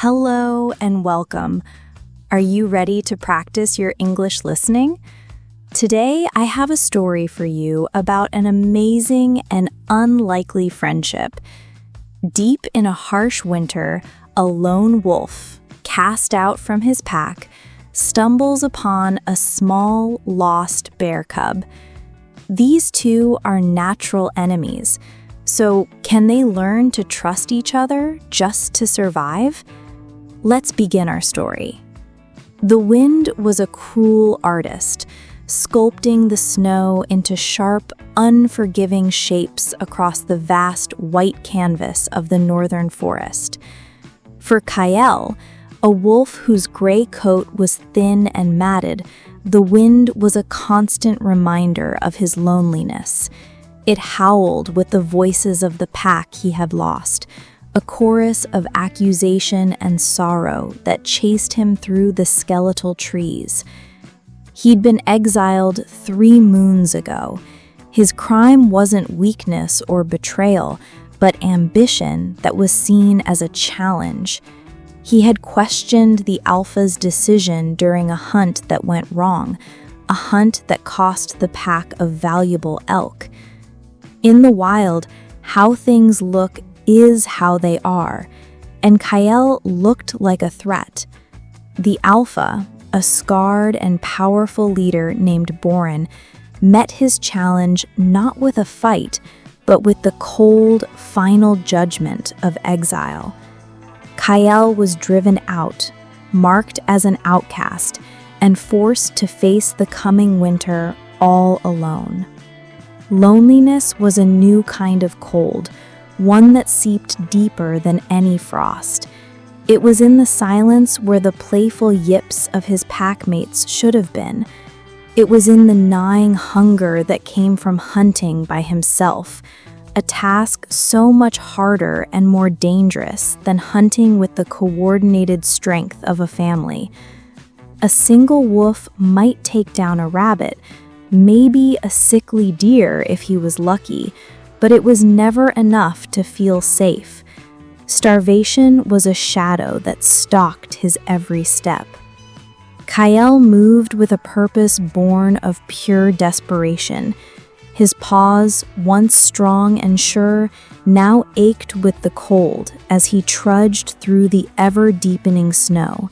Hello and welcome. Are you ready to practice your English listening? Today, I have a story for you about an amazing and unlikely friendship. Deep in a harsh winter, a lone wolf, cast out from his pack, stumbles upon a small, lost bear cub. These two are natural enemies, so can they learn to trust each other just to survive? Let's begin our story. The wind was a cruel artist, sculpting the snow into sharp, unforgiving shapes across the vast white canvas of the northern forest. For Kyle, a wolf whose gray coat was thin and matted, the wind was a constant reminder of his loneliness. It howled with the voices of the pack he had lost, a chorus of accusation and sorrow that chased him through the skeletal trees. He'd been exiled 3 moons ago. His crime wasn't weakness or betrayal, but ambition that was seen as a challenge. He had questioned the alpha's decision during a hunt that went wrong, a hunt that cost the pack a valuable elk. In the wild, how things look is how they are, and Kyle looked like a threat. The alpha, a scarred and powerful leader named Boren, met his challenge not with a fight, but with the cold, final judgment of exile. Kyle was driven out, marked as an outcast, and forced to face the coming winter all alone. Loneliness was a new kind of cold, one that seeped deeper than any frost. It was in the silence where the playful yips of his packmates should have been. It was in the gnawing hunger that came from hunting by himself, a task so much harder and more dangerous than hunting with the coordinated strength of a family. A single wolf might take down a rabbit, maybe a sickly deer if he was lucky, but it was never enough to feel safe. Starvation was a shadow that stalked his every step. Kyle moved with a purpose born of pure desperation. His paws, once strong and sure, now ached with the cold as he trudged through the ever-deepening snow.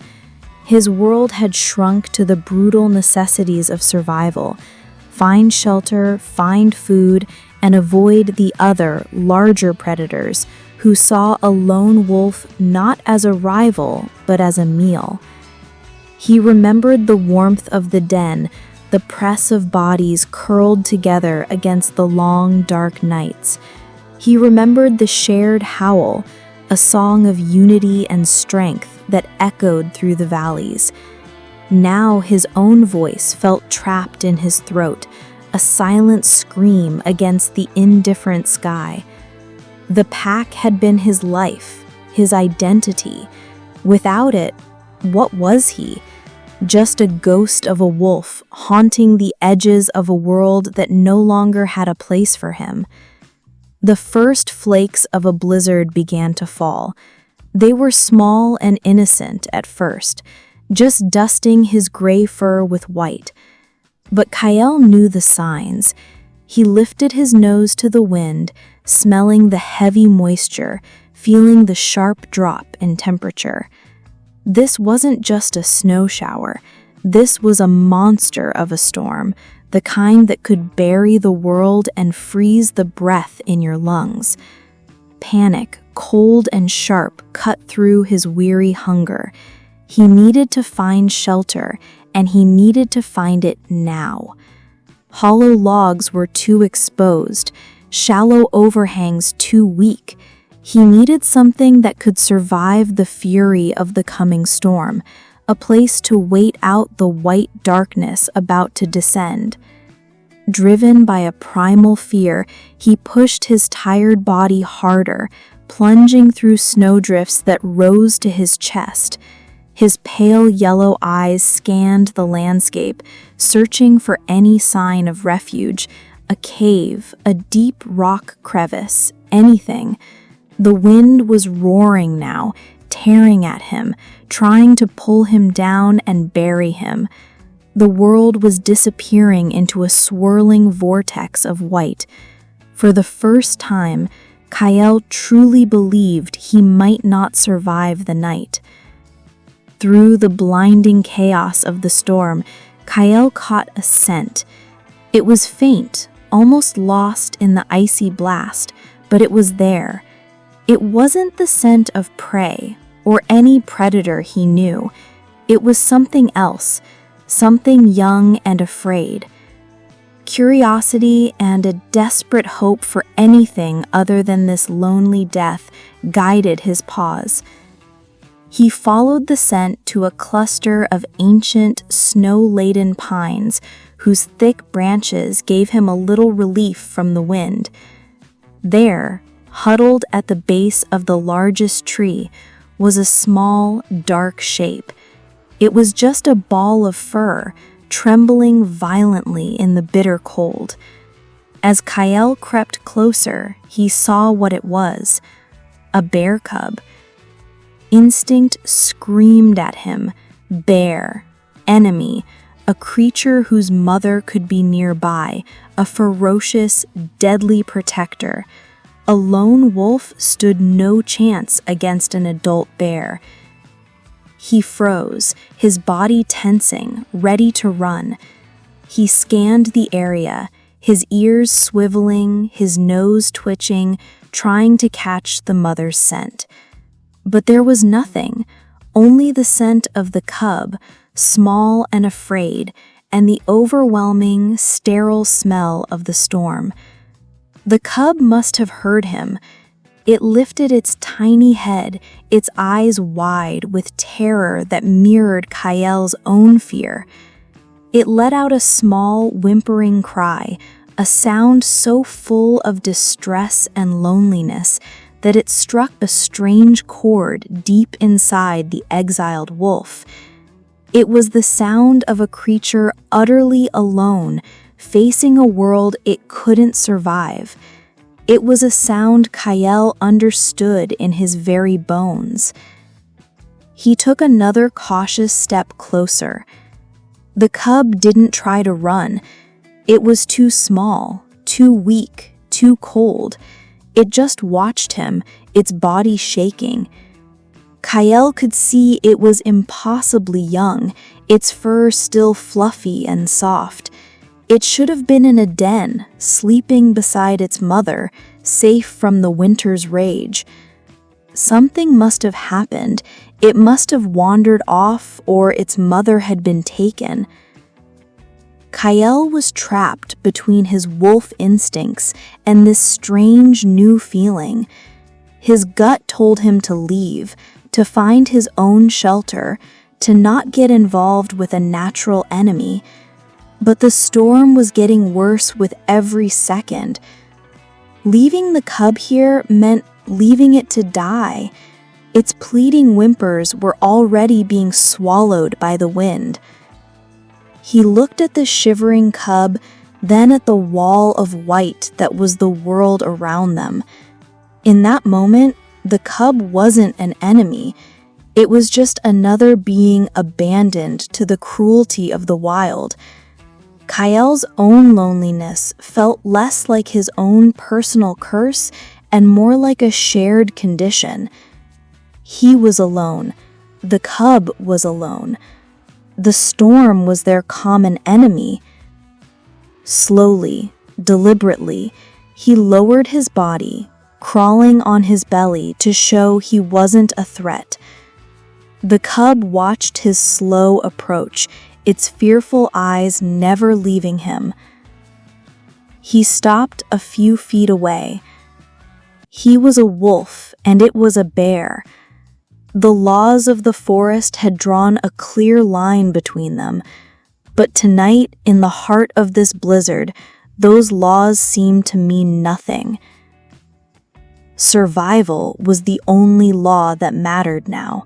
His world had shrunk to the brutal necessities of survival: find shelter, find food, and avoid the other, larger predators who saw a lone wolf not as a rival, but as a meal. He remembered the warmth of the den, the press of bodies curled together against the long, dark nights. He remembered the shared howl, a song of unity and strength that echoed through the valleys. Now his own voice felt trapped in his throat, a silent scream against the indifferent sky. The pack had been his life, his identity. Without it, what was he? Just a ghost of a wolf haunting the edges of a world that no longer had a place for him. The first flakes of a blizzard began to fall. They were small and innocent at first, just dusting his gray fur with white. But Kyle knew the signs. He lifted his nose to the wind, smelling the heavy moisture, feeling the sharp drop in temperature. This wasn't just a snow shower. This was a monster of a storm, the kind that could bury the world and freeze the breath in your lungs. Panic, cold and sharp, cut through his weary hunger. He needed to find shelter, and he needed to find it now. Hollow logs were too exposed, shallow overhangs too weak. He needed something that could survive the fury of the coming storm, a place to wait out the white darkness about to descend. Driven by a primal fear, he pushed his tired body harder, plunging through snowdrifts that rose to his chest. His pale yellow eyes scanned the landscape, searching for any sign of refuge, a cave, a deep rock crevice, anything. The wind was roaring now, tearing at him, trying to pull him down and bury him. The world was disappearing into a swirling vortex of white. For the first time, Kyle truly believed he might not survive the night. Through the blinding chaos of the storm, Kyle caught a scent. It was faint, almost lost in the icy blast, but it was there. It wasn't the scent of prey or any predator he knew. It was something else, something young and afraid. Curiosity and a desperate hope for anything other than this lonely death guided his paws. He followed the scent to a cluster of ancient, snow-laden pines whose thick branches gave him a little relief from the wind. There, huddled at the base of the largest tree, was a small, dark shape. It was just a ball of fur, trembling violently in the bitter cold. As Kyle crept closer, he saw what it was: a bear cub. Instinct screamed at him: bear, enemy, a creature whose mother could be nearby, a ferocious, deadly protector. A lone wolf stood no chance against an adult bear. He froze, his body tensing, ready to run. He scanned the area, his ears swiveling, his nose twitching, trying to catch the mother's scent. But there was nothing, only the scent of the cub, small and afraid, and the overwhelming, sterile smell of the storm. The cub must have heard him. It lifted its tiny head, its eyes wide with terror that mirrored Kyle's own fear. It let out a small, whimpering cry, a sound so full of distress and loneliness that it struck a strange chord deep inside the exiled wolf. It was the sound of a creature utterly alone, facing a world it couldn't survive. It was a sound Kyle understood in his very bones. He took another cautious step closer. The cub didn't try to run. It was too small, too weak, too cold. It just watched him, its body shaking. Kyle could see it was impossibly young, its fur still fluffy and soft. It should have been in a den, sleeping beside its mother, safe from the winter's rage. Something must have happened. It must have wandered off, or its mother had been taken. Kyle was trapped between his wolf instincts and this strange new feeling. His gut told him to leave, to find his own shelter, to not get involved with a natural enemy. But the storm was getting worse with every second. Leaving the cub here meant leaving it to die. Its pleading whimpers were already being swallowed by the wind. He looked at the shivering cub, then at the wall of white that was the world around them. In that moment, the cub wasn't an enemy. It was just another being abandoned to the cruelty of the wild. Kyle's own loneliness felt less like his own personal curse and more like a shared condition. He was alone. The cub was alone. The storm was their common enemy. Slowly, deliberately, he lowered his body, crawling on his belly to show he wasn't a threat. The cub watched his slow approach, its fearful eyes never leaving him. He stopped a few feet away. He was a wolf, and it was a bear. The laws of the forest had drawn a clear line between them, but tonight, in the heart of this blizzard, those laws seemed to mean nothing. Survival was the only law that mattered now.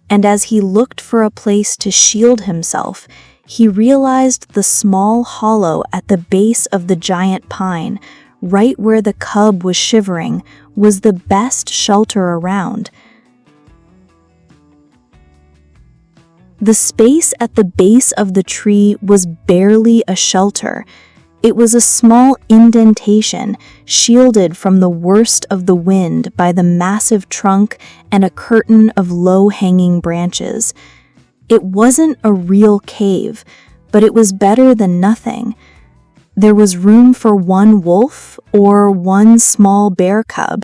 And as he looked for a place to shield himself, he realized the small hollow at the base of the giant pine, right where the cub was shivering, was the best shelter around. The space at the base of the tree was barely a shelter. It was a small indentation, shielded from the worst of the wind by the massive trunk and a curtain of low-hanging branches. It wasn't a real cave, but it was better than nothing. There was room for one wolf or one small bear cub,